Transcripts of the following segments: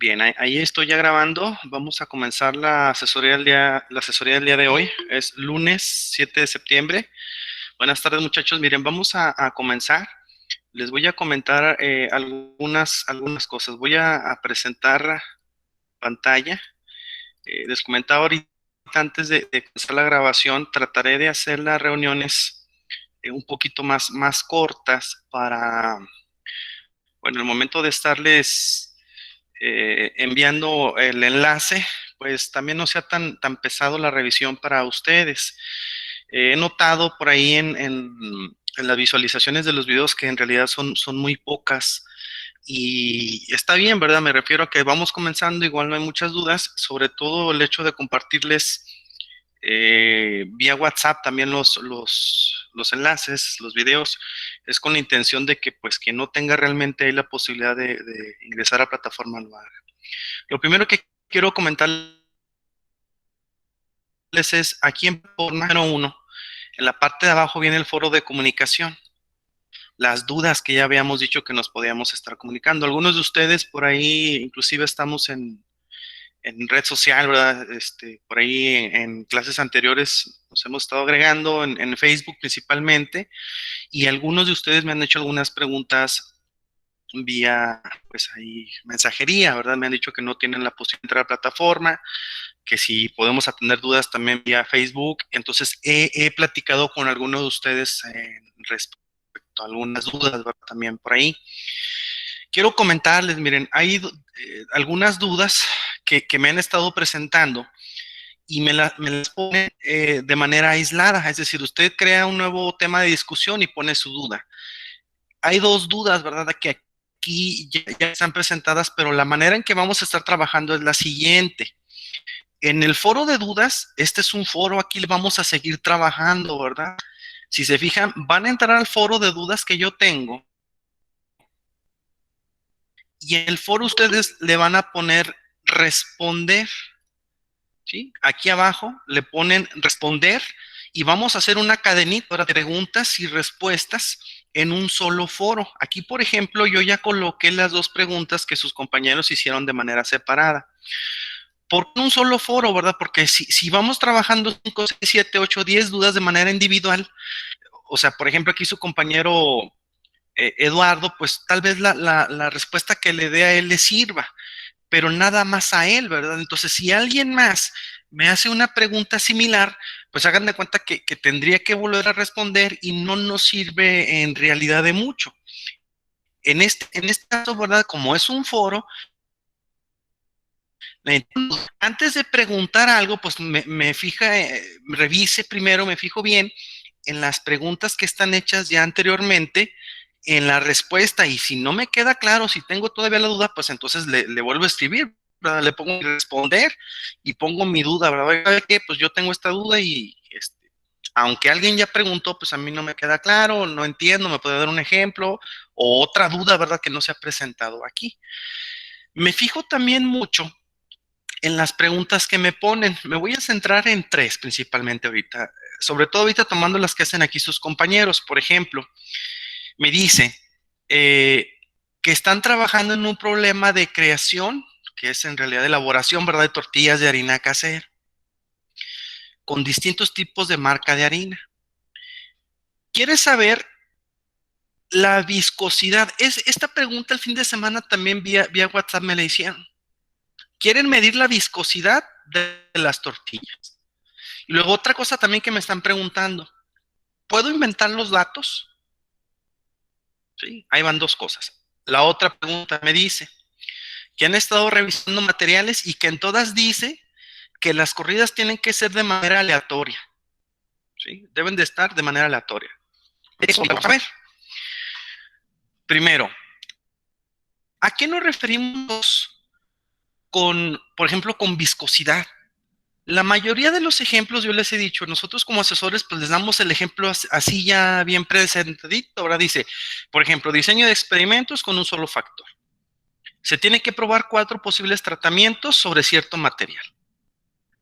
Bien, ahí estoy ya grabando. Vamos a comenzar la asesoría del día de hoy. Es lunes 7 de septiembre. Buenas tardes, muchachos. Miren, vamos a comenzar. Les voy a comentar algunas cosas. Voy a presentar pantalla. Les comentaba ahorita antes de comenzar la grabación, trataré de hacer las reuniones un poquito más cortas para, bueno, el momento de estarles enviando el enlace, pues también no sea tan pesado la revisión para ustedes. He notado por ahí en las visualizaciones de los videos que en realidad son muy pocas y está bien, ¿verdad? Me refiero a que vamos comenzando, igual no hay muchas dudas, sobre todo el hecho de compartirles vía WhatsApp también los enlaces, los videos, es con la intención de que pues quien no tenga realmente ahí la posibilidad de ingresar a la plataforma lo haga. Lo primero que quiero comentarles es aquí en por número 1, en la parte de abajo viene el foro de comunicación. Las dudas que ya habíamos dicho que nos podíamos estar comunicando. Algunos de ustedes por ahí, inclusive estamos en red social, ¿verdad? Por ahí en clases anteriores nos hemos estado agregando en Facebook principalmente, y algunos de ustedes me han hecho algunas preguntas vía, pues ahí, mensajería, ¿verdad? Me han dicho que no tienen la posibilidad de entrar a la plataforma, que si podemos atender dudas también vía Facebook. Entonces, he platicado con algunos de ustedes respecto a algunas dudas, ¿verdad? También por ahí. Quiero comentarles, miren, hay algunas dudas que me han estado presentando y me las ponen de manera aislada. Es decir, usted crea un nuevo tema de discusión y pone su duda. Hay dos dudas, ¿verdad? Que aquí ya están presentadas, pero la manera en que vamos a estar trabajando es la siguiente. En el foro de dudas, este es un foro, aquí le vamos a seguir trabajando, ¿verdad? Si se fijan, van a entrar al foro de dudas que yo tengo y en el foro ustedes le van a poner responder, ¿sí? Aquí abajo le ponen responder y vamos a hacer una cadenita de preguntas y respuestas en un solo foro. Aquí, por ejemplo, yo ya coloqué las dos preguntas que sus compañeros hicieron de manera separada. ¿Por qué un solo foro, verdad? Porque si vamos trabajando 5, 6, 7, 8, 10 dudas de manera individual, o sea, por ejemplo, aquí su compañero Eduardo, pues tal vez la respuesta que le dé a él le sirva, pero nada más a él, ¿verdad? Entonces, si alguien más me hace una pregunta similar, pues hagan de cuenta que tendría que volver a responder y no nos sirve en realidad de mucho. En este caso, ¿verdad? Como es un foro, antes de preguntar algo, pues revise primero, me fijo bien en las preguntas que están hechas ya anteriormente, en la respuesta, y si no me queda claro, si tengo todavía la duda, pues entonces le vuelvo a escribir, ¿verdad? Le pongo responder y pongo mi duda, ¿verdad? ¿Sabe qué? Pues yo tengo esta duda y aunque alguien ya preguntó, pues a mí no me queda claro, no entiendo, me puede dar un ejemplo o otra duda, ¿verdad? Que no se ha presentado aquí. Me fijo también mucho en las preguntas que me ponen. Me voy a centrar en tres principalmente ahorita, sobre todo ahorita tomando las que hacen aquí sus compañeros. Por ejemplo, me dice eh, que están trabajando en un problema de creación, que es en realidad elaboración, ¿verdad?, de tortillas de harina casera, con distintos tipos de marca de harina. ¿Quieres saber la viscosidad? Esta pregunta el fin de semana también vía WhatsApp me la hicieron. ¿Quieren medir la viscosidad de las tortillas? Y luego otra cosa también que me están preguntando, ¿puedo inventar los datos? Sí, ahí van dos cosas. La otra pregunta me dice que han estado revisando materiales y que en todas dice que las corridas tienen que ser de manera aleatoria. ¿Sí? Deben de estar de manera aleatoria. Eso vamos a ver. Primero, ¿a qué nos referimos por ejemplo, con viscosidad? La mayoría de los ejemplos, yo les he dicho, nosotros como asesores, pues les damos el ejemplo así ya bien presentadito. Ahora dice, por ejemplo, diseño de experimentos con un solo factor. Se tiene que probar 4 posibles tratamientos sobre cierto material.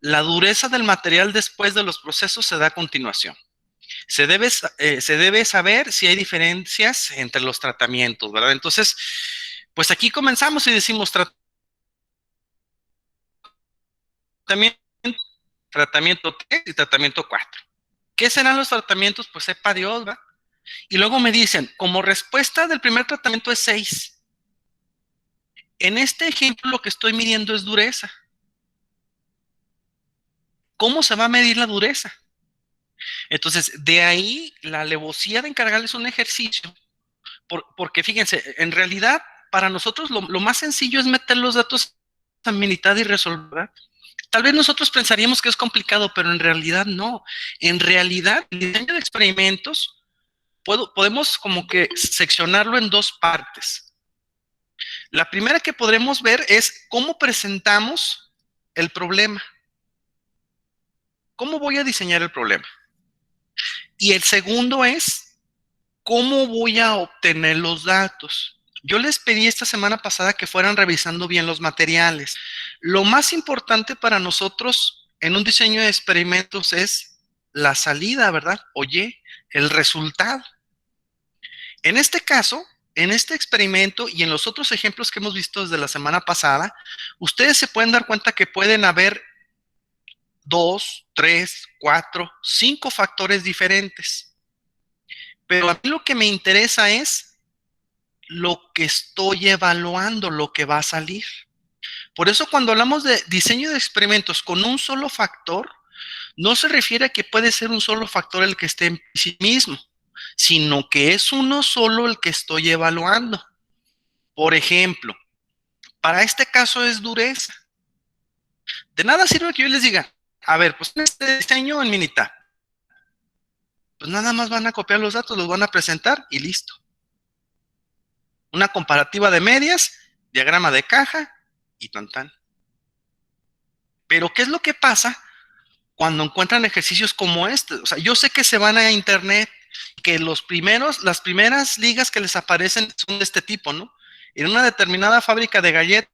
La dureza del material después de los procesos se da a continuación. Se debe saber si hay diferencias entre los tratamientos, ¿verdad? Entonces, pues aquí comenzamos y decimos tratamiento 3 y tratamiento 4. ¿Qué serán los tratamientos? Pues sepa Dios, ¿va? Y luego me dicen, como respuesta del primer tratamiento es 6. En este ejemplo lo que estoy midiendo es dureza. ¿Cómo se va a medir la dureza? Entonces, de ahí la alevosía de encargarles un ejercicio, porque fíjense, en realidad, para nosotros lo más sencillo es meter los datos a militar y resolver. Tal vez nosotros pensaríamos que es complicado, pero en realidad no. En realidad, el diseño de experimentos podemos como que seccionarlo en dos partes. La primera que podremos ver es cómo presentamos el problema. ¿Cómo voy a diseñar el problema? Y el segundo es cómo voy a obtener los datos. Yo les pedí esta semana pasada que fueran revisando bien los materiales. Lo más importante para nosotros en un diseño de experimentos es la salida, ¿verdad? Oye, el resultado. En este caso, en este experimento y en los otros ejemplos que hemos visto desde la semana pasada, ustedes se pueden dar cuenta que pueden haber 2, 3, 4, 5 factores diferentes. Pero a mí lo que me interesa es lo que estoy evaluando, lo que va a salir. Por eso cuando hablamos de diseño de experimentos con un solo factor, no se refiere a que puede ser un solo factor el que esté en sí mismo, sino que es uno solo el que estoy evaluando. Por ejemplo, para este caso es dureza. De nada sirve que yo les diga, a ver, pues en este diseño en Minitab, pues nada más van a copiar los datos, los van a presentar y listo. Una comparativa de medias, diagrama de caja y tan tan. Pero ¿qué es lo que pasa cuando encuentran ejercicios como este? O sea, yo sé que se van a internet, que las primeras ligas que les aparecen son de este tipo, ¿no? En una determinada fábrica de galletas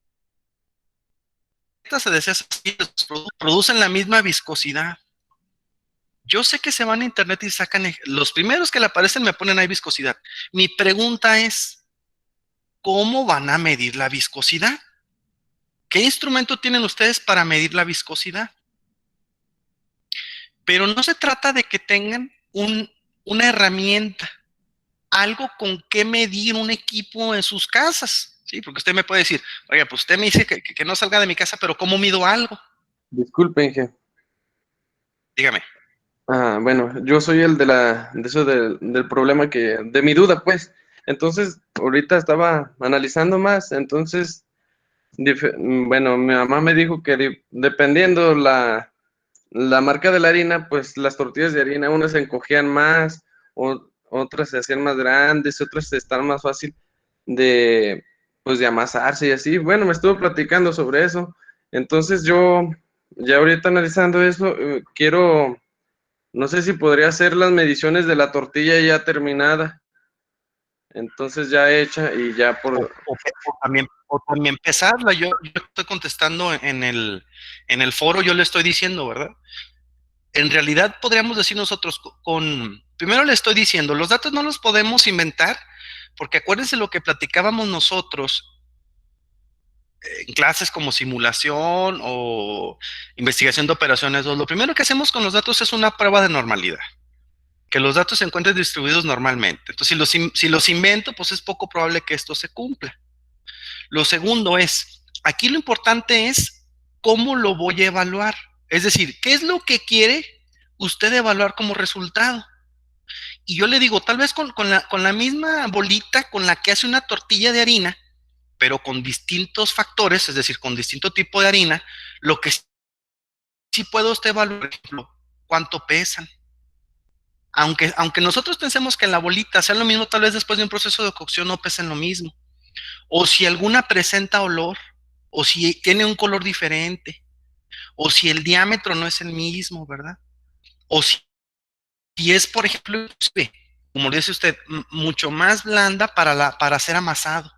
se desea así, producen la misma viscosidad. Yo sé que se van a internet y sacan, los primeros que le aparecen me ponen ahí viscosidad. Mi pregunta es, ¿cómo van a medir la viscosidad? ¿Qué instrumento tienen ustedes para medir la viscosidad? Pero no se trata de que tengan una herramienta, algo con qué medir un equipo en sus casas, ¿sí? Porque usted me puede decir, oiga, pues usted me dice que no salga de mi casa, pero ¿cómo mido algo? Disculpe, Inge. Dígame. Bueno, yo soy el de eso del problema de mi duda, pues. Entonces, ahorita estaba analizando más, entonces, bueno, mi mamá me dijo que dependiendo la marca de la harina, pues las tortillas de harina, unas se encogían más, otras se hacían más grandes, otras están más fácil de, pues, de amasarse y así. Bueno, me estuvo platicando sobre eso. Entonces yo, ya ahorita analizando eso, no sé si podría hacer las mediciones de la tortilla ya terminada, entonces ya hecha y ya por... O también pesarla. Yo estoy contestando en el foro, yo le estoy diciendo, ¿verdad? En realidad podríamos decir nosotros primero le estoy diciendo, los datos no los podemos inventar, porque acuérdense lo que platicábamos nosotros en clases como simulación o investigación de operaciones 2. Lo primero que hacemos con los datos es una prueba de normalidad, que los datos se encuentren distribuidos normalmente. Entonces, si los invento, pues es poco probable que esto se cumpla. Lo segundo es, aquí lo importante es cómo lo voy a evaluar. Es decir, ¿qué es lo que quiere usted evaluar como resultado? Y yo le digo, tal vez con la misma bolita con la que hace una tortilla de harina, pero con distintos factores, es decir, con distinto tipo de harina, lo que sí puede usted evaluar, por ejemplo, cuánto pesan. Aunque nosotros pensemos que la bolita sea lo mismo, tal vez después de un proceso de cocción no pesen lo mismo. O si alguna presenta olor, o si tiene un color diferente, o si el diámetro no es el mismo, ¿verdad? O si es, por ejemplo, como dice usted, mucho más blanda para ser amasado.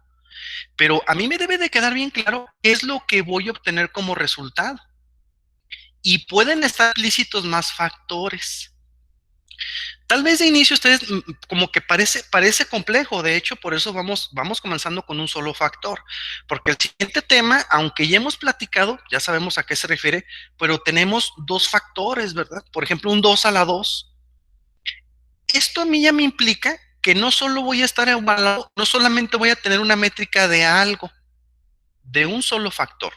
Pero a mí me debe de quedar bien claro qué es lo que voy a obtener como resultado. Y pueden estar implícitos más factores. Tal vez de inicio ustedes como que parece complejo, de hecho por eso vamos comenzando con un solo factor, porque el siguiente tema, aunque ya hemos platicado, ya sabemos a qué se refiere, pero tenemos dos factores, ¿verdad? Por ejemplo, un 2 a la 2. Esto a mí ya me implica que no solo voy a estar evaluando, no solamente voy a tener una métrica de algo, de un solo factor,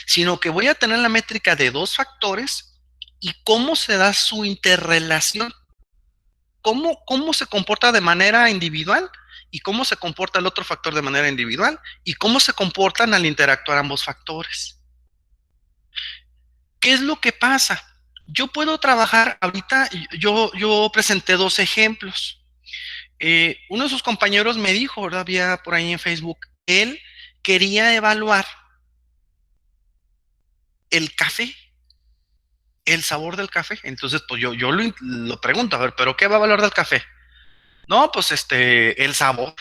sino que voy a tener la métrica de dos factores y cómo se da su interrelación, cómo se comporta de manera individual y cómo se comporta el otro factor de manera individual y cómo se comportan al interactuar ambos factores. ¿Qué es lo que pasa? Yo puedo trabajar, ahorita yo presenté dos ejemplos. Uno de sus compañeros me dijo, ¿verdad? Había por ahí en Facebook, él quería evaluar el café, el sabor del café. Entonces, pues yo lo pregunto, a ver, ¿pero qué va a evaluar del café? No, pues el sabor.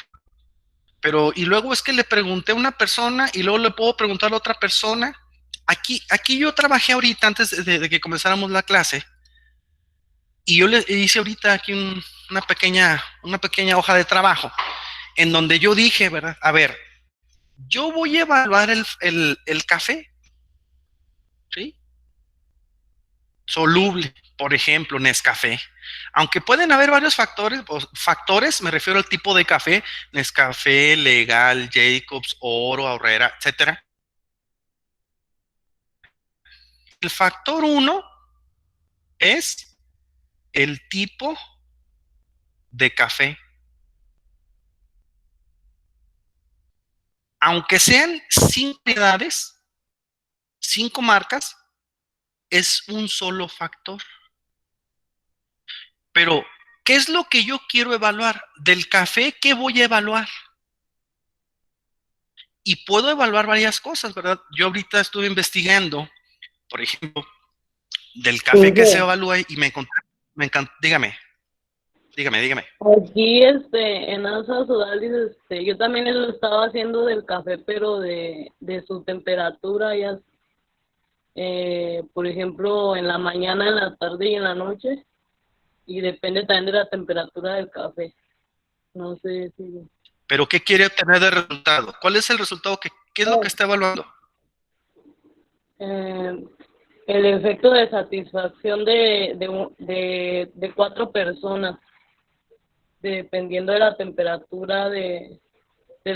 Pero, y luego es que le pregunté a una persona y luego le puedo preguntar a otra persona. Aquí yo trabajé ahorita antes de que comenzáramos la clase y yo le hice ahorita aquí una pequeña hoja de trabajo en donde yo dije, ¿verdad? A ver, yo voy a evaluar el café, ¿sí? Soluble, por ejemplo, Nescafé. Aunque pueden haber varios factores, me refiero al tipo de café, Nescafé, Legal, Jacobs, Oro, Aurrera, etcétera. El factor uno es el tipo de café. Aunque sean 5 unidades, 5 marcas, es un solo factor. Pero, ¿qué es lo que yo quiero evaluar? Del café, ¿qué voy a evaluar? Y puedo evaluar varias cosas, ¿verdad? Yo ahorita estuve investigando, por ejemplo, del café que se Profe, evalúa y me encanta, dígame. aquí en Asa Sudalis, yo también lo estaba haciendo del café, pero de su temperatura, ya, por ejemplo, en la mañana, en la tarde y en la noche, y depende también de la temperatura del café. No sé si... Pero, ¿qué quiere obtener de resultado? ¿Cuál es el resultado? ¿Qué es lo que Oh, está evaluando? eh, el efecto de satisfacción de 4 personas, dependiendo de la temperatura del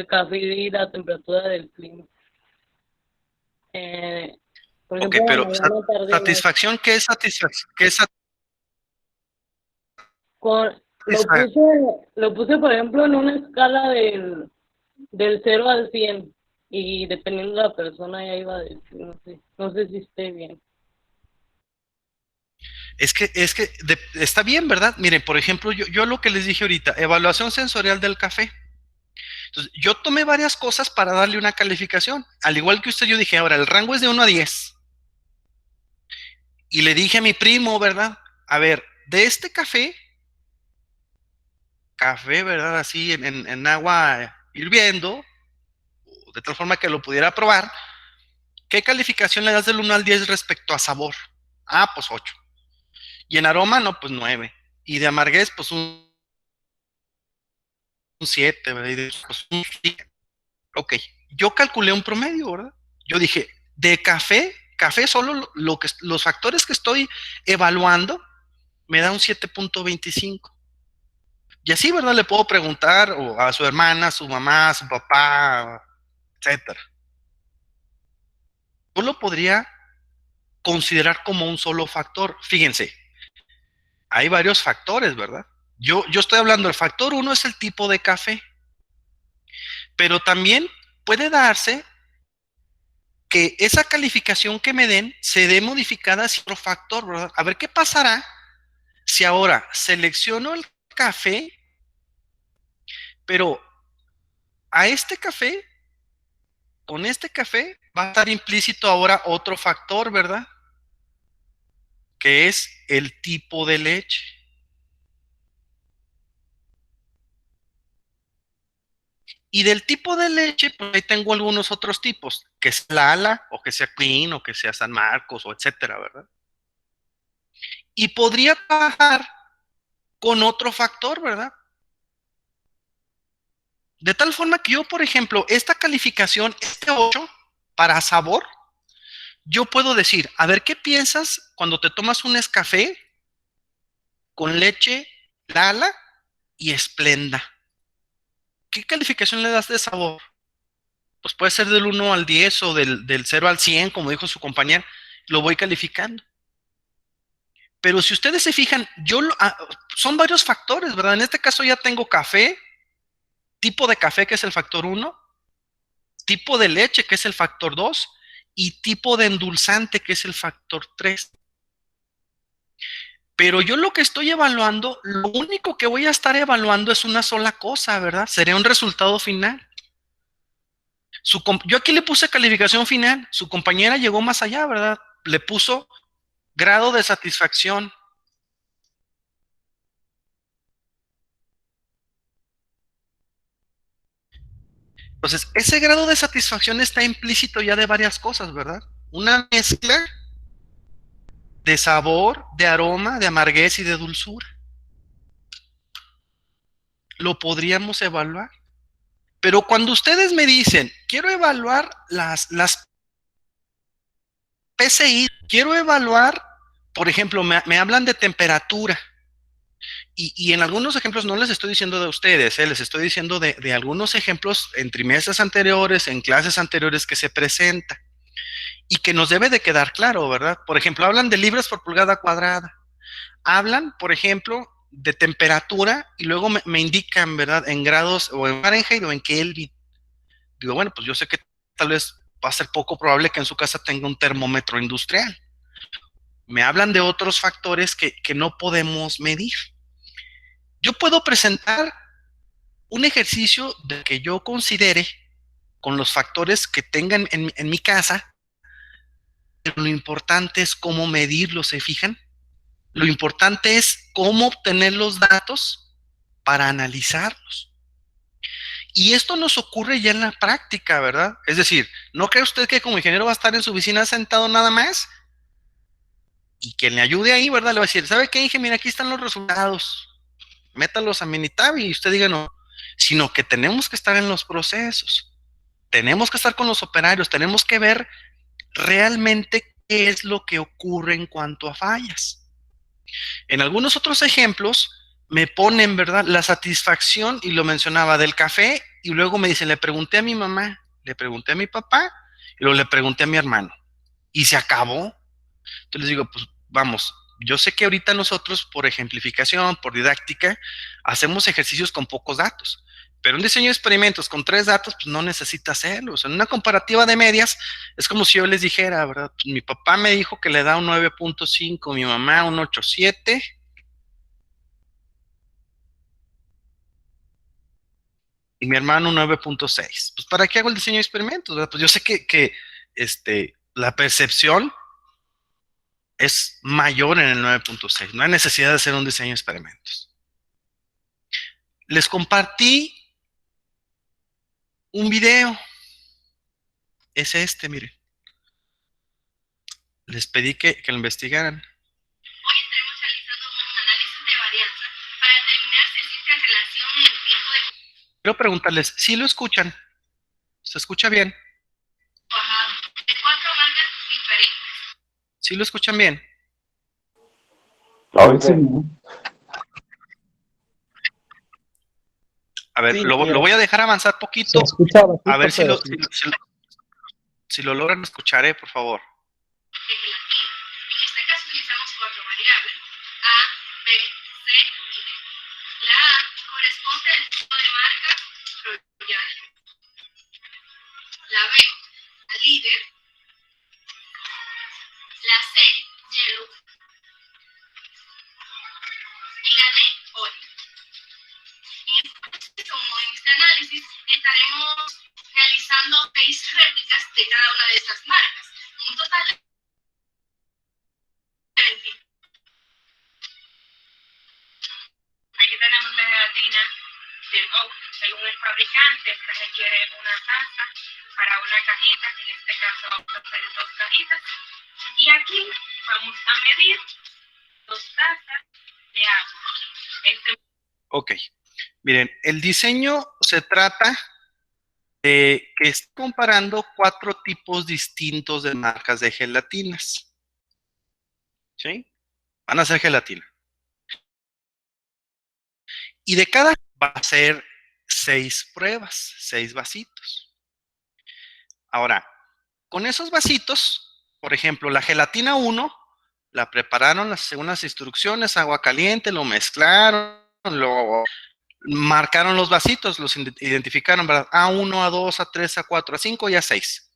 café y la temperatura del clima. Eh, por Ok, ejemplo, la pero mañana, tarde y noche. satisfacción, ¿qué es satisfacción? ¿Qué es Con, lo satisfacción? puse, lo puse, por ejemplo, en una escala del 0 al 100, y dependiendo de la persona ya iba a decir, no sé si esté bien. Es que está bien, ¿verdad? Miren, por ejemplo, yo lo que les dije ahorita, evaluación sensorial del café. Entonces, yo tomé varias cosas para darle una calificación. Al igual que usted, yo dije, ahora, el rango es de 1 a 10. Y le dije a mi primo, ¿verdad? A ver, de este café, ¿verdad? Así en agua hirviendo, de tal forma que lo pudiera probar, ¿qué calificación le das del 1 al 10 respecto a sabor? Ah, pues 8. Y en aroma, no, pues 9. Y de amarguez, pues un 7, ¿verdad? Y pues un 7. Ok, yo calculé un promedio, ¿verdad? Yo dije, de café solo los factores que estoy evaluando me da un 7.25. Y así, ¿verdad? Le puedo preguntar a su hermana, a su mamá, a su papá, etcétera. Yo lo podría considerar como un solo factor. Fíjense, hay varios factores, ¿verdad? Yo estoy hablando, el factor uno es el tipo de café, pero también puede darse que esa calificación que me den se dé modificada hacia otro factor, ¿verdad? A ver qué pasará si ahora selecciono el café, pero a este café, con este café, va a estar implícito ahora otro factor, ¿verdad? Que es el tipo de leche. Y del tipo de leche, pues ahí tengo algunos otros tipos, que sea Lala, o que sea Queen, o que sea San Marcos, o etcétera, ¿verdad? Y podría trabajar con otro factor, ¿verdad? De tal forma que yo, por ejemplo, esta calificación, este 8 para sabor, yo puedo decir, a ver, ¿qué piensas cuando te tomas un Nescafé con leche Lala y Esplenda? ¿Qué calificación le das de sabor? Pues puede ser del 1 al 10 o del 0 al 100, como dijo su compañera, lo voy calificando. Pero si ustedes se fijan, son varios factores, ¿verdad? En este caso ya tengo café, tipo de café, que es el factor 1, tipo de leche, que es el factor 2, y tipo de endulzante, que es el factor 3. Pero yo lo que estoy evaluando, lo único que voy a estar evaluando es una sola cosa, ¿verdad? Sería un resultado final. Yo aquí le puse calificación final, su compañera llegó más allá, ¿verdad? Le puso grado de satisfacción. Entonces, ese grado de satisfacción está implícito ya de varias cosas, ¿verdad? Una mezcla de sabor, de aroma, de amarguez y de dulzura. Lo podríamos evaluar. Pero cuando ustedes me dicen, quiero evaluar las PCI, quiero evaluar, por ejemplo, me hablan de temperatura. Y en algunos ejemplos no les estoy diciendo de ustedes, les estoy diciendo de algunos ejemplos en trimestres anteriores, en clases anteriores que se presenta y que nos debe de quedar claro, ¿verdad? Por ejemplo, hablan de libras por pulgada cuadrada. Hablan, por ejemplo, de temperatura y luego me indican, ¿verdad? En grados o en Fahrenheit o en Kelvin. Digo, bueno, pues yo sé que tal vez va a ser poco probable que en su casa tenga un termómetro industrial. Me hablan de otros factores que no podemos medir. Yo puedo presentar un ejercicio de que yo considere con los factores que tengan en mi casa, pero lo importante es cómo medirlos, ¿se fijan? Lo importante es cómo obtener los datos para analizarlos. Y esto nos ocurre ya en la práctica, ¿verdad? Es decir, ¿no cree usted que como ingeniero va a estar en su oficina sentado nada más? Y quien le ayude ahí, ¿verdad? Le va a decir, ¿sabe qué, Inge? Mira, aquí están los resultados. Métalos a Minitab y usted diga no. Sino que tenemos que estar en los procesos. Tenemos que estar con los operarios. Tenemos que ver realmente qué es lo que ocurre en cuanto a fallas. En algunos otros ejemplos me ponen, ¿verdad? La satisfacción, y lo mencionaba, del café, y luego me dicen, le pregunté a mi mamá, le pregunté a mi papá, y luego le pregunté a mi hermano. Y se acabó. Entonces les digo, pues vamos, yo sé que ahorita nosotros, por ejemplificación, por didáctica, hacemos ejercicios con pocos datos. Pero un diseño de experimentos con 3 datos, pues no necesita hacerlo. O sea, en una comparativa de medias, es como si yo les dijera, ¿verdad? Pues, mi papá me dijo que le da un 9.5, mi mamá un 8.7, y mi hermano un 9.6. Pues, ¿para qué hago el diseño de experimentos? ¿Verdad? Pues yo sé que la percepción es mayor en el 9.6. No hay necesidad de hacer un diseño de experimentos. Les compartí un video. Es miren. Les pedí que lo investigaran. Hoy estaremos realizando un análisis de varianza para determinar si existe relación en el tiempo de... Quiero preguntarles, ¿sí lo escuchan? ¿Se escucha bien? De 4 marcas diferentes. ¿Sí lo escuchan bien? Okay. A ver, Sí, lo voy a dejar avanzar Se poquito. escucha bajito, A ver si pero si lo logran escuchar, por favor. En este caso utilizamos 4 variables, A, B, C y D. La A corresponde al tipo de marca Royal. La B, al líder. La C, Yellow. Y la D, Oil. Como en este análisis estaremos realizando 6 réplicas de cada una de estas marcas. Un total de 20. Aquí tenemos la gelatina del oak. Según el fabricante, se requiere una taza para una cajita. En este caso vamos a hacer 2 cajitas. Y aquí vamos a medir 2 tazas de agua. Ok. Miren, el diseño se trata de que está comparando 4 tipos distintos de marcas de gelatinas. ¿Sí? Van a ser gelatina. Y de cada va a ser 6 pruebas, 6 vasitos. Ahora, con esos vasitos, por ejemplo, la gelatina 1, la prepararon según las instrucciones, agua caliente, lo mezclaron, lo marcaron los vasitos, los identificaron, ¿verdad? A1, A2, A3, A4, A5 y A6.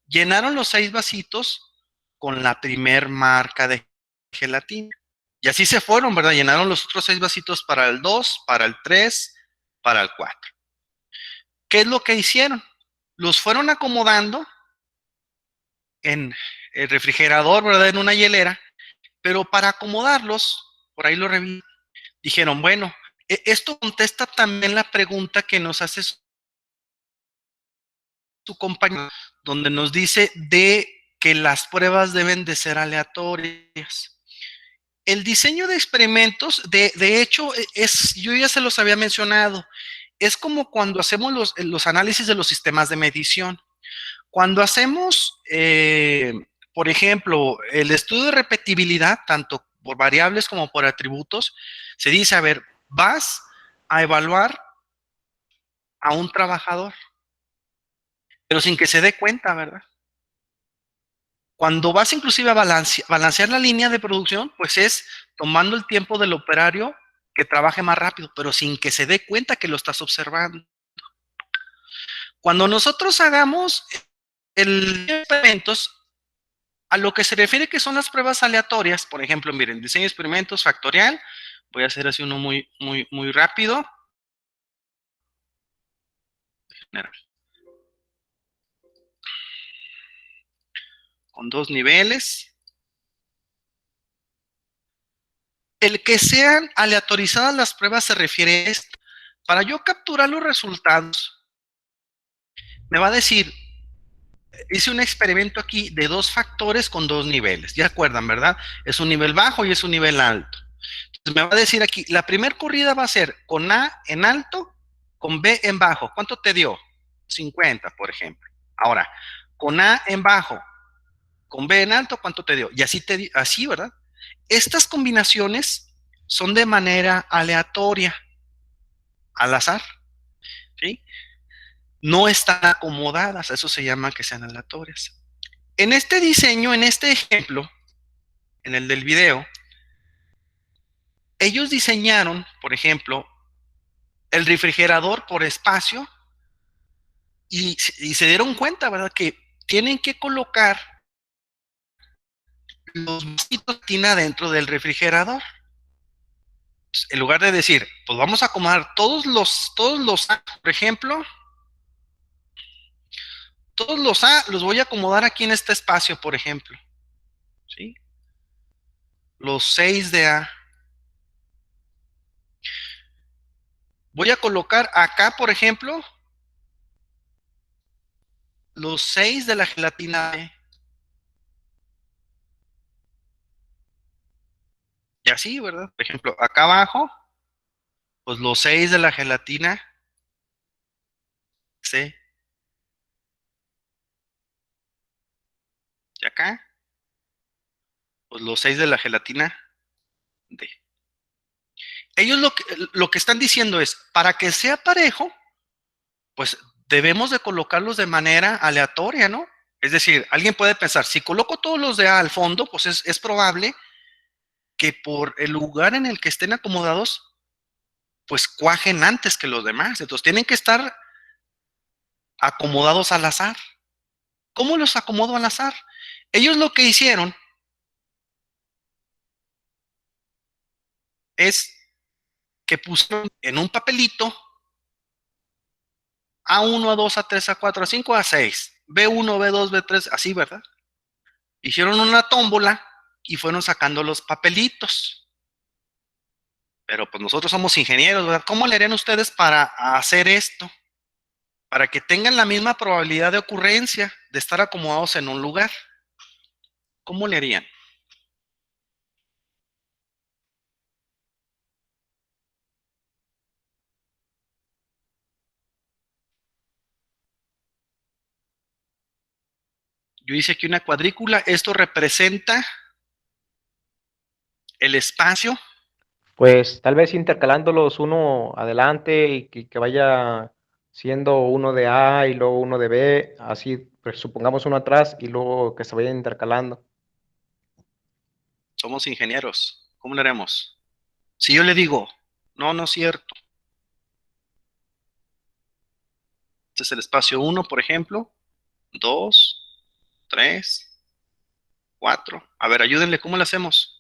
Llenaron los 6 vasitos con la primer marca de gelatina. Y así se fueron, ¿verdad? Llenaron los otros 6 vasitos para el 2, para el 3, para el 4. ¿Qué es lo que hicieron? Los fueron acomodando en el refrigerador, ¿verdad? En una hielera, pero para acomodarlos, por ahí lo reví, dijeron, bueno, esto contesta también la pregunta que nos hace su compañero, donde nos dice de que las pruebas deben de ser aleatorias. El diseño de experimentos, de hecho, yo ya se los había mencionado, es como cuando hacemos los análisis de los sistemas de medición. Cuando hacemos, por ejemplo, el estudio de repetibilidad, tanto por variables como por atributos, se dice, a ver, vas a evaluar a un trabajador, pero sin que se dé cuenta, ¿verdad? Cuando vas inclusive a balancear la línea de producción, pues es tomando el tiempo del operario que trabaje más rápido, pero sin que se dé cuenta que lo estás observando. Cuando nosotros hagamos el experimentos, a lo que se refiere que son las pruebas aleatorias, por ejemplo, miren, diseño de experimentos factorial, voy a hacer así uno muy rápido. Con 2 niveles. El que sean aleatorizadas las pruebas se refiere a esto. Para yo capturar los resultados, me va a decir, hice un experimento aquí de 2 factores con 2 niveles. Ya acuerdan, ¿verdad? Es un nivel bajo y es un nivel alto. Entonces me va a decir aquí, la primera corrida va a ser con A en alto, con B en bajo. ¿Cuánto te dio? 50, por ejemplo. Ahora, con A en bajo, con B en alto, ¿cuánto te dio? Y así, ¿verdad? Estas combinaciones son de manera aleatoria, al azar, ¿sí? No están acomodadas, eso se llama que sean aleatorias. En este diseño, en este ejemplo, en el del video, ellos diseñaron, por ejemplo, el refrigerador por espacio y se dieron cuenta, ¿verdad? Que tienen que colocar los vasitos de tina dentro del refrigerador. En lugar de decir, pues vamos a acomodar todos los A, por ejemplo, todos los A los voy a acomodar aquí en este espacio, por ejemplo. ¿Sí? Los 6 de A. Voy a colocar acá, por ejemplo, los 6 de la gelatina B. Y así, ¿verdad? Por ejemplo, acá abajo, pues los 6 de la gelatina C. Y acá, pues los 6 de la gelatina D. Ellos lo que están diciendo es, para que sea parejo, pues debemos de colocarlos de manera aleatoria, ¿no? Es decir, alguien puede pensar, si coloco todos los de A al fondo, pues es probable que por el lugar en el que estén acomodados, pues cuajen antes que los demás. Entonces tienen que estar acomodados al azar. ¿Cómo los acomodo al azar? Ellos lo que hicieron es que pusieron en un papelito A1, A2, A3, A4, A5, A6, B1, B2, B3, así, ¿verdad? Hicieron una tómbola y fueron sacando los papelitos. Pero pues nosotros somos ingenieros, ¿verdad? ¿Cómo le harían ustedes para hacer esto? Para que tengan la misma probabilidad de ocurrencia de estar acomodados en un lugar. ¿Cómo le harían? Yo hice aquí una cuadrícula. Esto representa el espacio. Pues tal vez intercalándolos uno adelante y que vaya siendo uno de A y luego uno de B, así pues, supongamos uno atrás y luego que se vayan intercalando. Somos ingenieros. ¿Cómo lo haremos? Si yo le digo, no, no es cierto. Este es el espacio 1, por ejemplo. 2, 3, 4. A ver, ayúdenle, ¿cómo lo hacemos?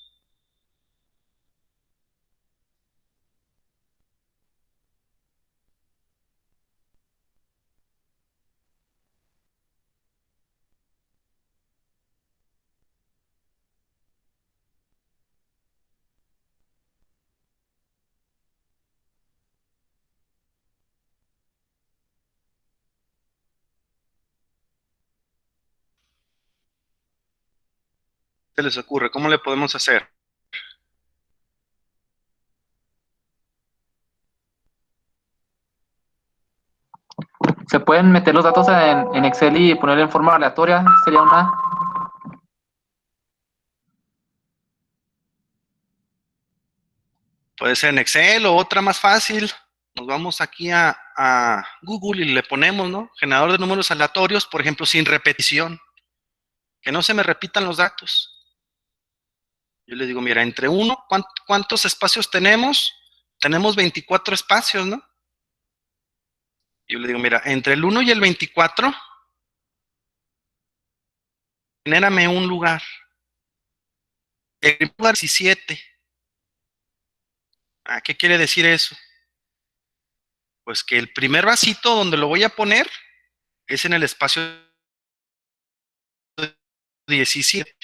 ¿Qué les ocurre? ¿Cómo le podemos hacer? Se pueden meter los datos en Excel y poner en forma aleatoria, sería una. Puede ser en Excel o otra más fácil. Nos vamos aquí a Google y le ponemos, ¿no? Generador de números aleatorios, por ejemplo, sin repetición. Que no se me repitan los datos. Yo le digo, mira, entre uno, ¿cuántos espacios tenemos? Tenemos 24 espacios, ¿no? Yo le digo, mira, entre el 1 y el 24, genérame un lugar. El lugar 17. ¿Qué quiere decir eso? Pues que el primer vasito donde lo voy a poner es en el espacio 17.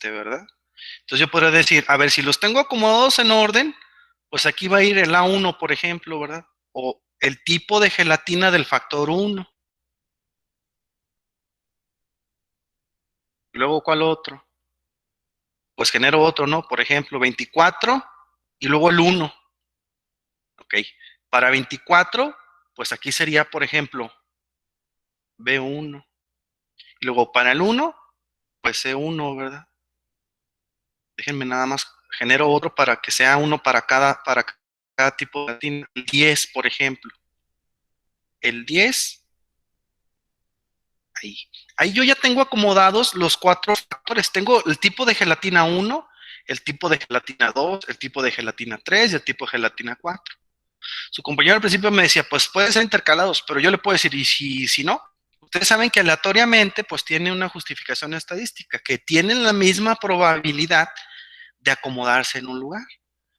¿Verdad? Entonces yo podría decir, a ver, si los tengo acomodados en orden, pues aquí va a ir el A1, por ejemplo, ¿verdad? O el tipo de gelatina del factor 1. Luego, ¿cuál otro? Pues genero otro, ¿no? Por ejemplo, 24 y luego el 1. Ok. Para 24, pues aquí sería, por ejemplo, B1. Y luego para el 1, pues C1, ¿verdad? Déjenme nada más, genero otro para que sea uno para cada tipo de gelatina. El 10, por ejemplo. El 10, ahí. Ahí yo ya tengo acomodados los 4 factores. Tengo el tipo de gelatina 1, el tipo de gelatina 2, el tipo de gelatina 3 y el tipo de gelatina 4. Su compañero al principio me decía, pues pueden ser intercalados, pero yo le puedo decir, ¿y si no? Ustedes saben que aleatoriamente, pues tiene una justificación estadística, que tienen la misma probabilidad de acomodarse en un lugar.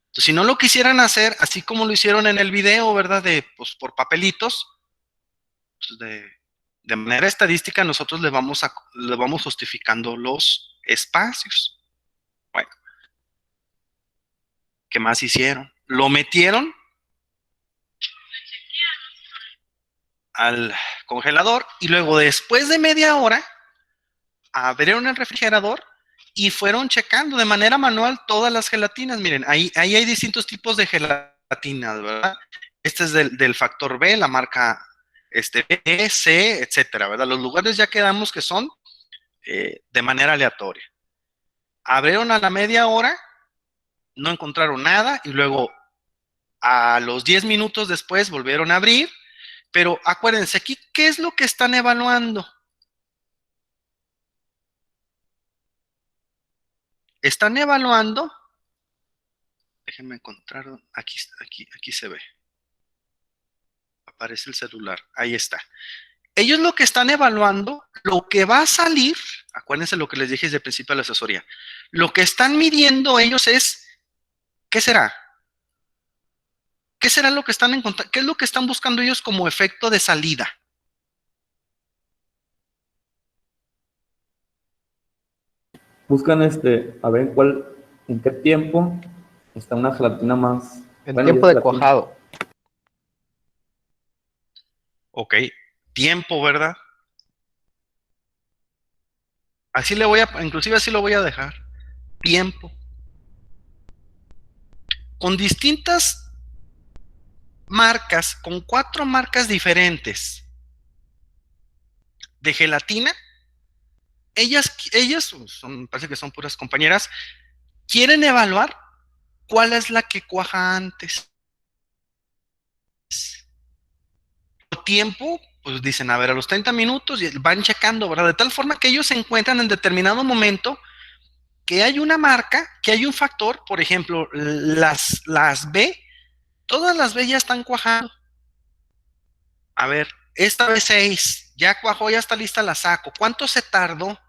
Entonces, si no lo quisieran hacer, así como lo hicieron en el video, ¿verdad? Pues por papelitos, pues de manera estadística, nosotros le vamos justificando los espacios. Bueno, ¿qué más hicieron? Lo metieron al congelador y luego, después de media hora, abrieron el refrigerador y fueron checando de manera manual todas las gelatinas. Miren, ahí hay distintos tipos de gelatinas, ¿verdad? Este es del factor B, la marca B, C, etcétera, ¿verdad? Los lugares ya quedamos que son de manera aleatoria. Abrieron a la media hora, no encontraron nada y luego a los 10 minutos después volvieron a abrir, pero acuérdense aquí, ¿qué es lo que están evaluando? Están evaluando, déjenme encontrar, aquí se ve, aparece el celular, ahí está. Ellos lo que están evaluando, lo que va a salir, acuérdense lo que les dije desde el principio de la asesoría, lo que están midiendo ellos es, ¿qué será? ¿Qué será lo que están encontrando? ¿Qué es lo que están buscando ellos como efecto de salida? Buscan a ver en qué tiempo está una gelatina más. En Bueno, tiempo ya de gelatina. cuajado. Ok, tiempo, ¿verdad? Inclusive así lo voy a dejar. Tiempo. Con distintas marcas, con 4 marcas diferentes de gelatina, ellas son, parece que son puras compañeras, quieren evaluar cuál es la que cuaja antes. Tiempo, pues dicen, a ver, a los 30 minutos y van checando, ¿verdad? De tal forma que ellos se encuentran en determinado momento que hay una marca, que hay un factor, por ejemplo, las B, todas las B ya están cuajando. A ver, esta vez 6, ya cuajó, ya está lista, la saco. ¿Cuánto se tardó?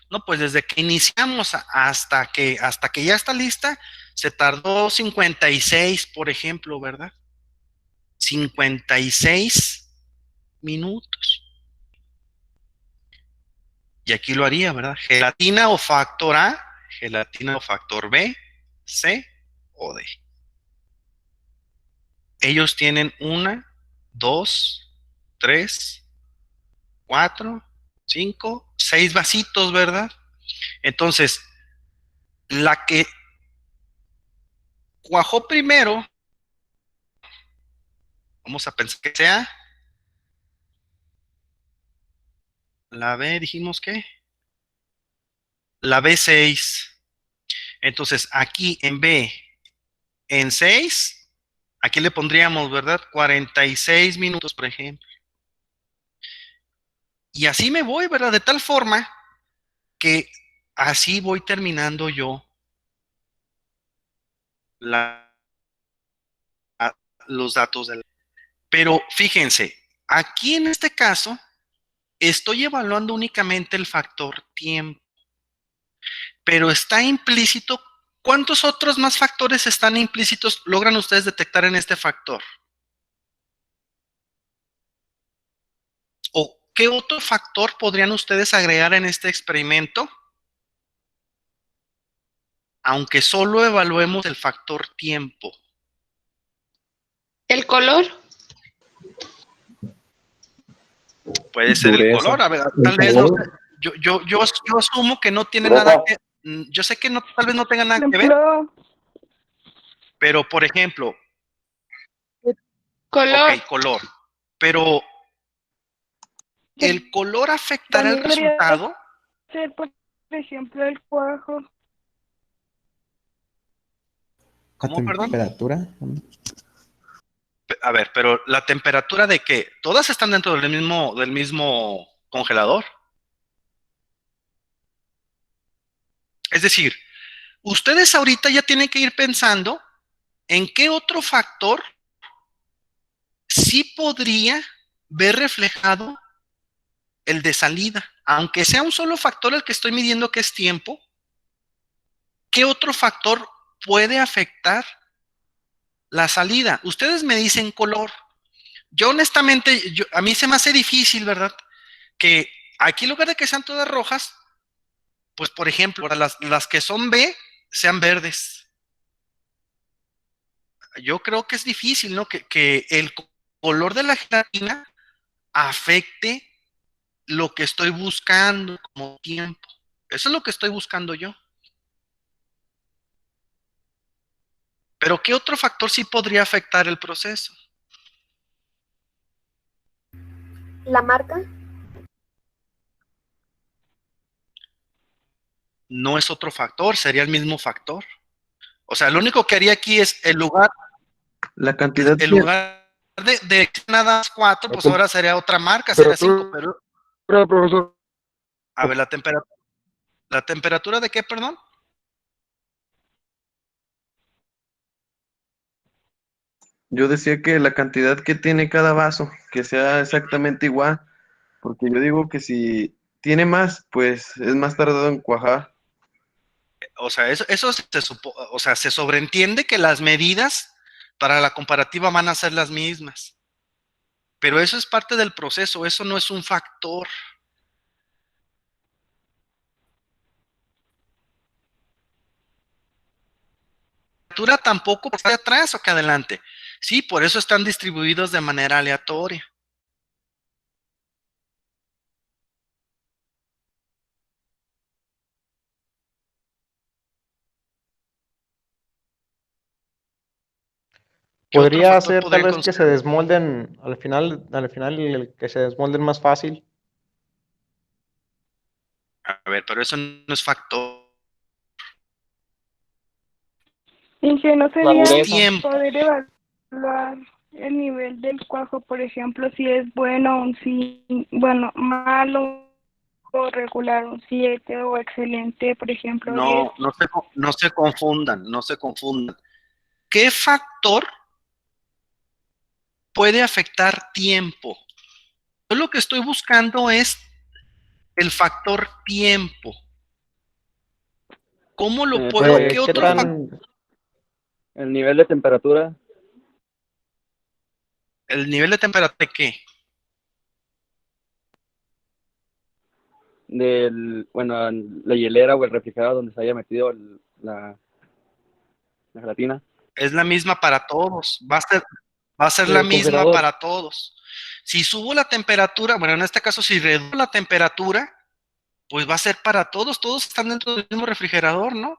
No, pues desde que iniciamos hasta que ya está lista, se tardó 56, por ejemplo, ¿verdad? 56 minutos. Y aquí lo haría, ¿verdad? Gelatina o factor A, gelatina o factor B, C o D. Ellos tienen 1, 2, 3, 4, 5, 6 vasitos, ¿verdad? Entonces, la que cuajó primero, vamos a pensar que sea la B, dijimos que la B6. Entonces, aquí en B, en 6, aquí le pondríamos, ¿verdad? 46 minutos, por ejemplo. Y así me voy, ¿verdad? De tal forma que así voy terminando yo los datos. Pero fíjense, aquí en este caso, estoy evaluando únicamente el factor tiempo, pero está implícito. ¿Cuántos otros más factores están implícitos logran ustedes detectar en este factor? ¿O qué otro factor podrían ustedes agregar en este experimento? Aunque solo evaluemos el factor tiempo. ¿El color? Puede ser el Dureza. color. A ver, tal vez no, yo asumo que no tiene nada que. Yo sé que no, tal vez no tenga nada que ver, pero por ejemplo, Color. ok, color. Pero ¿el color afectará el resultado? Ser, por ejemplo, el cuajo. ¿Cómo, perdón? ¿Temperatura? A ver, pero ¿la temperatura de qué? ¿Todas están dentro del mismo congelador? Es decir, ustedes ahorita ya tienen que ir pensando en qué otro factor sí podría ver reflejado el de salida. Aunque sea un solo factor el que estoy midiendo, que es tiempo, ¿qué otro factor puede afectar la salida? Ustedes me dicen color. Yo honestamente, a mí se me hace difícil, ¿verdad? Que aquí en lugar de que sean todas rojas, pues por ejemplo, las que son B sean verdes. Yo creo que es difícil, ¿no? Que el color de la gelatina afecte lo que estoy buscando como tiempo. Eso es lo que estoy buscando yo. Pero ¿qué otro factor sí podría afectar el proceso? ¿La marca? No es otro factor, sería el mismo factor. O sea, lo único que haría aquí es el lugar La cantidad de nada más 4, pues ahora sería otra marca, sería 5, pero Profesor. a ver, ¿la temperatura de qué, perdón? yo decía que la cantidad que tiene cada vaso, que sea exactamente igual, porque yo digo que si tiene más, pues es más tardado en cuajar. O sea, se sobreentiende que las medidas para la comparativa van a ser las mismas. Pero eso es parte del proceso, eso no es un factor. La temperatura tampoco está atrás o que adelante. Sí, por eso están distribuidos de manera aleatoria. ¿Qué otro Podría factor ser tal podría vez que se considerar? desmolden al final que se desmolden más fácil. A ver, pero eso no es factor. Y que no La sería dureza. Tiempo. poder evaluar el nivel del cuajo, por ejemplo, si es bueno, un sí, bueno, malo o regular, un 7 o excelente, por ejemplo, 10. No se confundan, no se confundan. ¿Qué factor puede afectar tiempo? Yo lo que estoy buscando es el factor tiempo. ¿Cómo lo puedo? ¿Qué ¿Qué otro factor? tan, El nivel de temperatura ¿El nivel de temperatura de qué? bueno, la hielera o el refrigerador donde se haya metido la gelatina. Es la misma para todos. Va a ser la El misma congelador. para todos. Si subo la temperatura, bueno, en este caso, si reduzco la temperatura, pues va a ser para todos. Todos están dentro del mismo refrigerador, ¿no?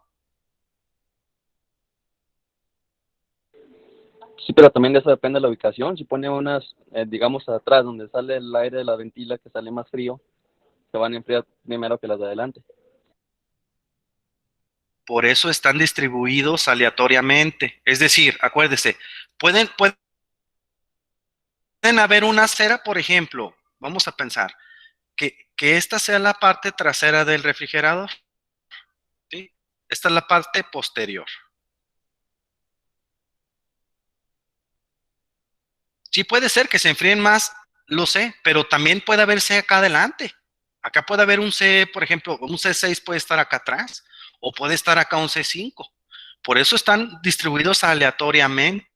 Sí, pero también de eso depende de la ubicación. Si pone unas, digamos, atrás, donde sale el aire de la ventila, que sale más frío, se van a enfriar primero que las de adelante. Por eso están distribuidos aleatoriamente. Es decir, acuérdese, pueden haber una acera, por ejemplo, vamos a pensar, que esta sea la parte trasera del refrigerador, ¿sí? Esta es la parte posterior. Sí puede ser que se enfríen más, lo sé, pero también puede haber C acá adelante. Acá puede haber un C, por ejemplo, un C6 puede estar acá atrás, o puede estar acá un C5. Por eso están distribuidos aleatoriamente.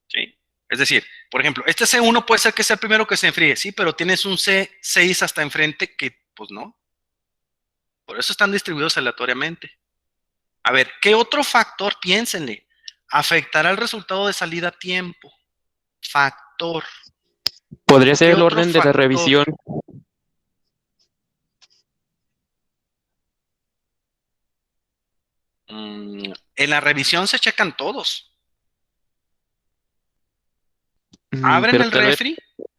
¿Sí? Es decir, por ejemplo, este C1 puede ser que sea el primero que se enfríe, sí, pero tienes un C6 hasta enfrente que, pues no. Por eso están distribuidos aleatoriamente. A ver, ¿qué otro factor, piénsenle, afectará el resultado de salida a tiempo? Factor. Podría ser ¿Qué el otro orden de la factor? revisión. En la revisión se checan todos. Abren Pero el tal vez refri,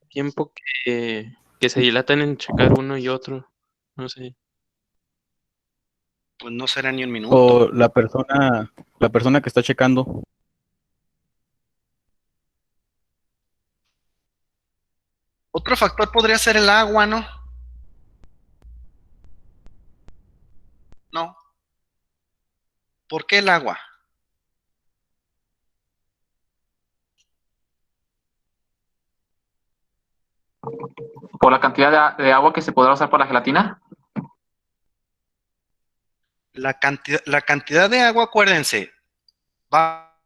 tiempo que se dilatan en checar uno y otro. No sé. pues no será ni un minuto. O la persona que está checando. Otro factor podría ser el agua, ¿no? No. ¿Por qué el agua? Por la cantidad de agua que se podrá usar para la gelatina. La cantidad de agua, acuérdense, va a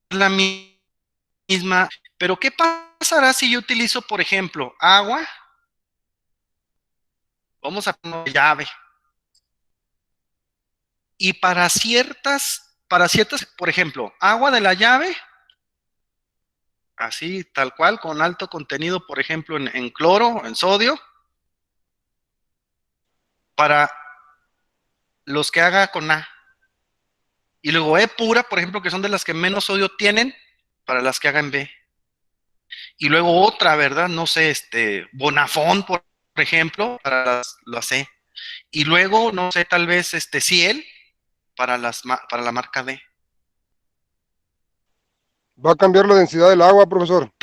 ser la misma. Pero ¿qué pasará si yo utilizo, por ejemplo, agua? Vamos a poner una llave. Y para ciertas, por ejemplo, agua de la llave, así, tal cual, con alto contenido, por ejemplo, en cloro, en sodio, para los que haga con A. Y luego E pura, por ejemplo, que son de las que menos sodio tienen, para las que hagan B. Y luego otra, ¿verdad? No sé, Bonafón, por ejemplo, para las C. Y luego, no sé, tal vez Ciel para la marca D. Va a cambiar la densidad del agua, profesor.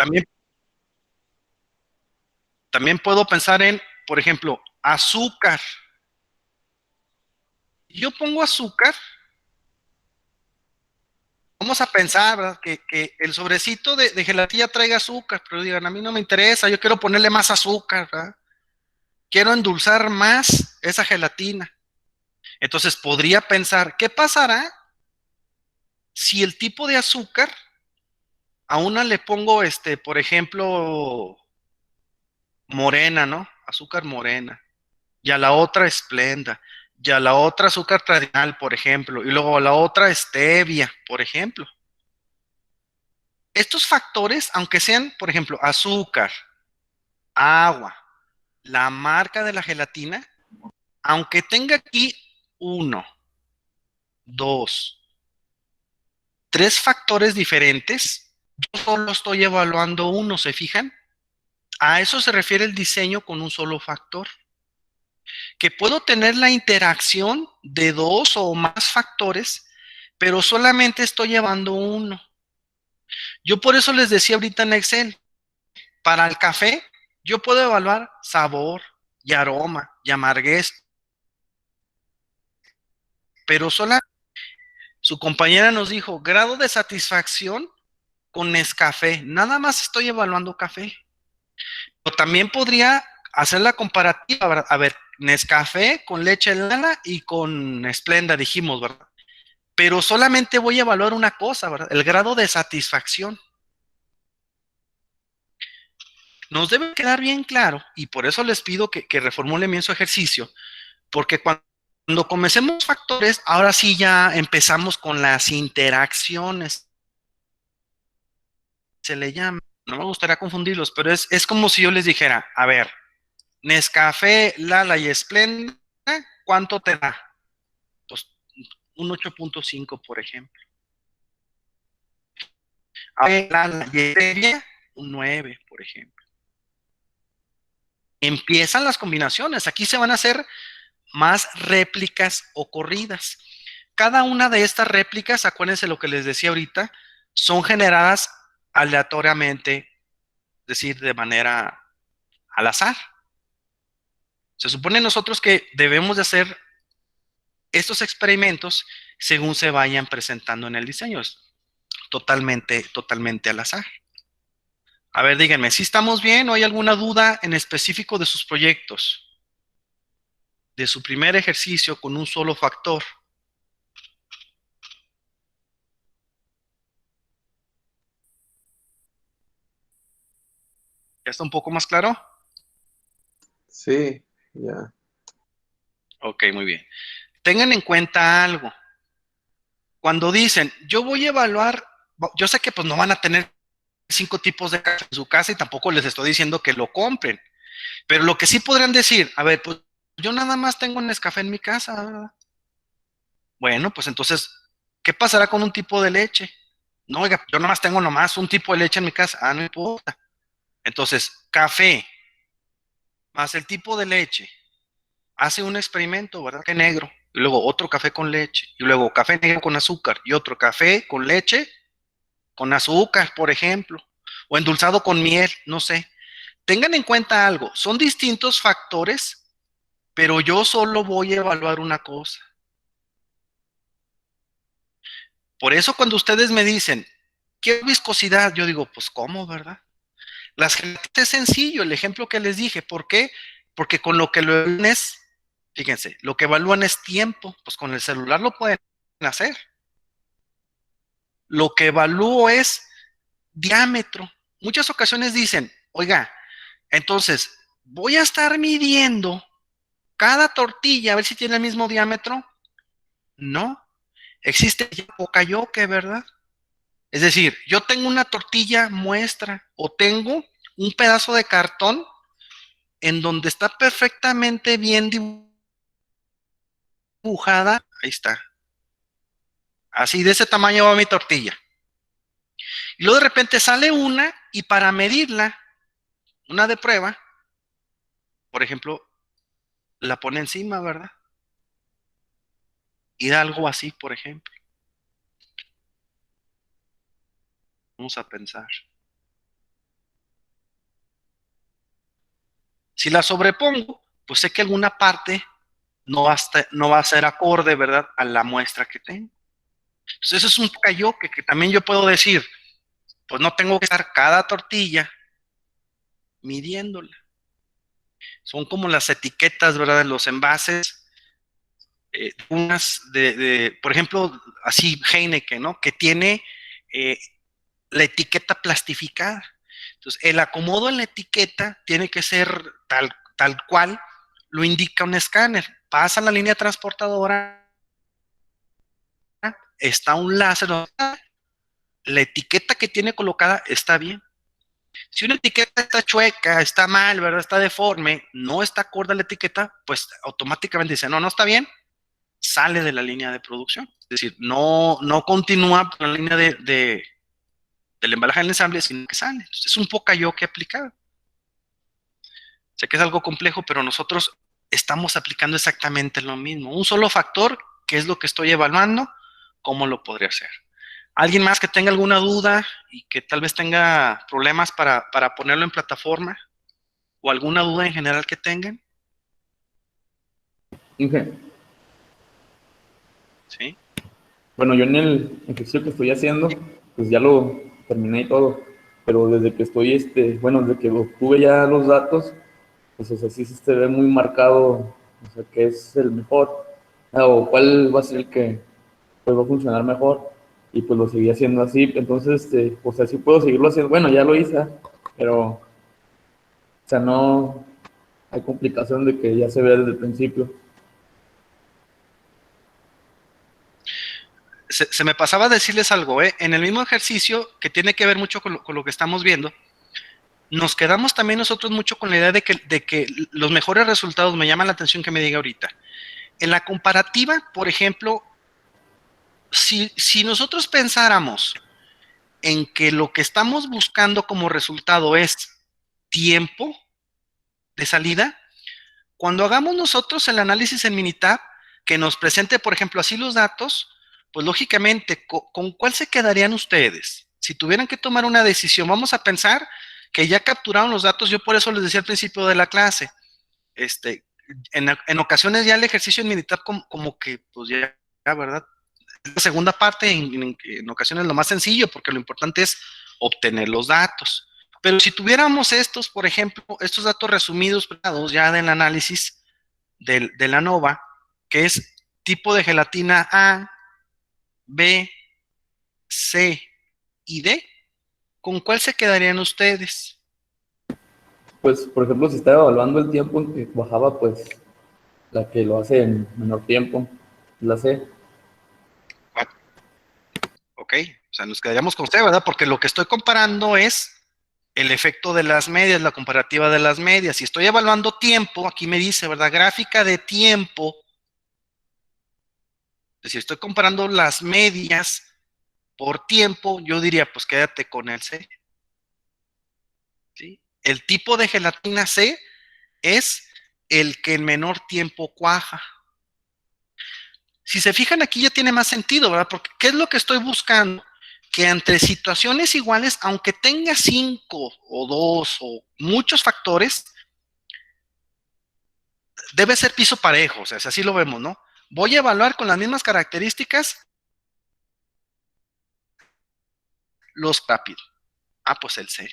También puedo pensar en, por ejemplo, azúcar. Yo pongo azúcar, vamos a pensar, ¿verdad? Que el sobrecito de gelatina traiga azúcar, pero digan, a mí no me interesa, yo quiero ponerle más azúcar, ¿verdad? Quiero endulzar más esa gelatina. Entonces podría pensar, ¿qué pasará si el tipo de azúcar a una le pongo, por ejemplo, morena, ¿no? Azúcar morena. Y a la otra esplenda. Y a la otra azúcar tradicional, por ejemplo. Y luego a la otra stevia, por ejemplo. Estos factores, aunque sean, por ejemplo, azúcar, agua, la marca de la gelatina, aunque tenga aquí 1, 2, 3 factores diferentes, yo solo estoy evaluando uno, ¿se fijan? A eso se refiere el diseño con un solo factor. Que puedo tener la interacción de 2 o más factores, pero solamente estoy llevando uno. Yo por eso les decía ahorita en Excel, para el café, yo puedo evaluar sabor y aroma y amarguez, pero solamente su compañera nos dijo, grado de satisfacción con Nescafé. Nada más estoy evaluando café. O también podría hacer la comparativa, ¿verdad? A ver, Nescafé con leche lana y con Splenda, dijimos, ¿verdad? Pero solamente voy a evaluar una cosa, ¿verdad? El grado de satisfacción. Nos debe quedar bien claro, y por eso les pido que reformulen bien su ejercicio, porque cuando comencemos factores, ahora sí ya empezamos con las interacciones. Se le llama, no me gustaría confundirlos, pero es como si yo les dijera, a ver, Nescafé, Lala y Splenda, ¿cuánto te da? Pues un 8.5, por ejemplo. A ver, Lala y Stevia, un 9, por ejemplo. Empiezan las combinaciones. Aquí se van a hacer más réplicas o corridas. Cada una de estas réplicas, acuérdense lo que les decía ahorita, son generadas aleatoriamente, es decir, de manera al azar. Se supone nosotros que debemos de hacer estos experimentos según se vayan presentando en el diseño. Es totalmente al azar. A ver, díganme, ¿si estamos bien o hay alguna duda en específico de sus proyectos? De su primer ejercicio con un solo factor. ¿Ya está un poco más claro? Sí, ya. Ok, muy bien. Tengan en cuenta algo. Cuando dicen, yo voy a evaluar, yo sé que pues no van a tener 5 tipos de café en su casa y tampoco les estoy diciendo que lo compren. Pero lo que sí podrían decir, a ver, pues yo nada más tengo un Nescafé en mi casa. Bueno, pues entonces, ¿qué pasará con un tipo de leche? No, oiga, yo nada más tengo nomás un tipo de leche en mi casa. Ah, no importa. Entonces, café más el tipo de leche. Hace un experimento, ¿verdad? Café negro. Y luego otro café con leche. Y luego café negro con azúcar. Y otro café con leche con azúcar, por ejemplo. O endulzado con miel, no sé. Tengan en cuenta algo. Son distintos factores, pero yo solo voy a evaluar una cosa. Por eso cuando ustedes me dicen, ¿qué viscosidad? Yo digo, pues, ¿cómo, verdad? Las gelatinas es sencillo, el ejemplo que les dije. ¿Por qué? Porque con lo que lo evalúan es, fíjense, lo que evalúan es tiempo. Pues con el celular lo pueden hacer. Lo que evalúo es diámetro. Muchas ocasiones dicen, oiga, entonces voy a estar midiendo cada tortilla a ver si tiene el mismo diámetro. No, existe ya pocayoke, ¿verdad? Es decir, yo tengo una tortilla muestra o tengo un pedazo de cartón en donde está perfectamente bien dibujada. Ahí está. Así de ese tamaño va mi tortilla. Y luego de repente sale una y para medirla, una de prueba, por ejemplo, la pone encima, ¿verdad? Y da algo así, por ejemplo. Vamos a pensar. Si la sobrepongo, pues sé que alguna parte no va a ser acorde, ¿verdad? A la muestra que tengo. Entonces, eso es un callo que también yo puedo decir, pues no tengo que estar cada tortilla midiéndola. Son como las etiquetas, ¿verdad? De los envases, unas por ejemplo, así Heineken, ¿no? Que tiene la etiqueta plastificada. Entonces, el acomodo en la etiqueta tiene que ser tal cual lo indica un escáner. Pasa la línea transportadora, está un láser, la etiqueta que tiene colocada está bien. Si una etiqueta está chueca, está mal, ¿verdad? Está deforme, no está acorde a la etiqueta, pues automáticamente dice, no está bien, sale de la línea de producción. Es decir, no continúa por la línea del embalaje del ensamble, sino que sale. Entonces, es un poca yo que aplicado. Sé que es algo complejo, pero nosotros estamos aplicando exactamente lo mismo. Un solo factor, que es lo que estoy evaluando, ¿cómo lo podría hacer? ¿Alguien más que tenga alguna duda y que tal vez tenga problemas para ponerlo en plataforma? ¿O alguna duda en general que tengan? Inge, ¿Sí? bueno, yo en el ejercicio que estoy haciendo, pues ya lo terminé y todo, pero desde que estoy, bueno, desde que obtuve ya los datos, pues o sea, sí se ve muy marcado, o sea, que es el mejor, o cuál va a ser el que pues, va a funcionar mejor, y pues lo seguí haciendo así, entonces, o sea, sí puedo seguirlo haciendo, bueno, ya lo hice, pero, o sea, no hay complicación de que ya se vea desde el principio. Se me pasaba a decirles algo, ¿eh? En el mismo ejercicio, que tiene que ver mucho con lo que estamos viendo, nos quedamos también nosotros mucho con la idea de que los mejores resultados, me llama la atención que me diga ahorita. En la comparativa, por ejemplo, si nosotros pensáramos en que lo que estamos buscando como resultado es tiempo de salida, cuando hagamos nosotros el análisis en Minitab, que nos presente, por ejemplo, así los datos, pues lógicamente, ¿con cuál se quedarían ustedes? Si tuvieran que tomar una decisión, vamos a pensar que ya capturaron los datos, yo por eso les decía al principio de la clase, en ocasiones ya el ejercicio en Minitab como que, pues ya, ¿verdad? La segunda parte, en ocasiones lo más sencillo, porque lo importante es obtener los datos. Pero si tuviéramos estos, por ejemplo, estos datos resumidos ya del análisis de la ANOVA, que es tipo de gelatina A, B, C y D, ¿con cuál se quedarían ustedes? Pues, por ejemplo, si estaba evaluando el tiempo en que bajaba, pues, la que lo hace en menor tiempo, la C. Ok, o sea, nos quedaríamos con usted, ¿verdad? Porque lo que estoy comparando es el efecto de las medias, la comparativa de las medias. Si estoy evaluando tiempo, aquí me dice, ¿verdad? Gráfica de tiempo. Si estoy comparando las medias por tiempo, yo diría, pues quédate con el C. ¿Sí? El tipo de gelatina C es el que en menor tiempo cuaja. Si se fijan, aquí ya tiene más sentido, ¿verdad? Porque ¿qué es lo que estoy buscando? Que entre situaciones iguales, aunque tenga 5 o 2 o muchos factores, debe ser piso parejo, o sea, así lo vemos, ¿no? Voy a evaluar con las mismas características los rápido. Ah, pues el C.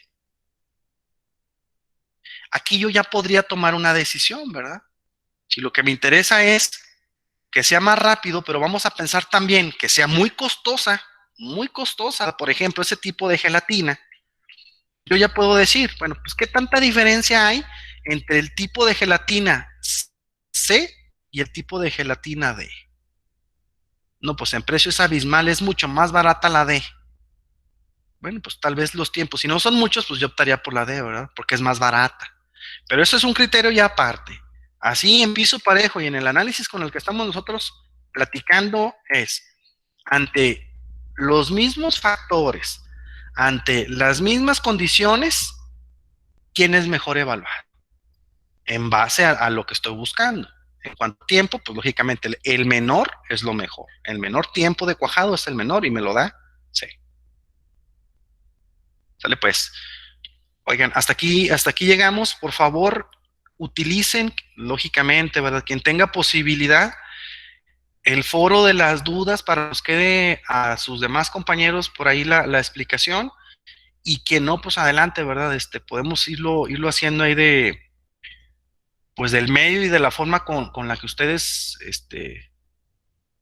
Aquí yo ya podría tomar una decisión, ¿verdad? Si lo que me interesa es que sea más rápido, pero vamos a pensar también que sea muy costosa, por ejemplo, ese tipo de gelatina, yo ya puedo decir, bueno, pues qué tanta diferencia hay entre el tipo de gelatina C y el tipo de gelatina D. No, pues en precio es abismal, es mucho más barata la D. Bueno, pues tal vez los tiempos, si no son muchos, pues yo optaría por la D, ¿verdad? Porque es más barata. Pero eso es un criterio ya aparte. Así en piso parejo y en el análisis con el que estamos nosotros platicando es, ante los mismos factores, ante las mismas condiciones, ¿quién es mejor evaluar? En base a lo que estoy buscando. En cuanto a tiempo, pues lógicamente el menor es lo mejor. El menor tiempo de cuajado es el menor y me lo da C. Sale pues. Oigan, hasta aquí llegamos. Por favor, utilicen, lógicamente, ¿verdad? Quien tenga posibilidad, el foro de las dudas para que nos quede a sus demás compañeros por ahí la explicación. Y que no, pues adelante, ¿verdad? Podemos irlo haciendo ahí pues del medio y de la forma con la que ustedes,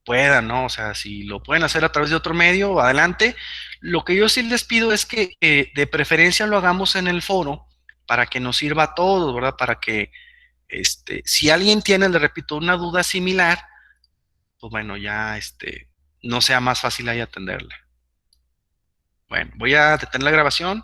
puedan, ¿no? O sea, si lo pueden hacer a través de otro medio, adelante. Lo que yo sí les pido es que de preferencia lo hagamos en el foro para que nos sirva a todos, ¿verdad? Para que, si alguien tiene, le repito, una duda similar, pues bueno, ya, no sea más fácil ahí atenderla. Bueno, voy a detener la grabación.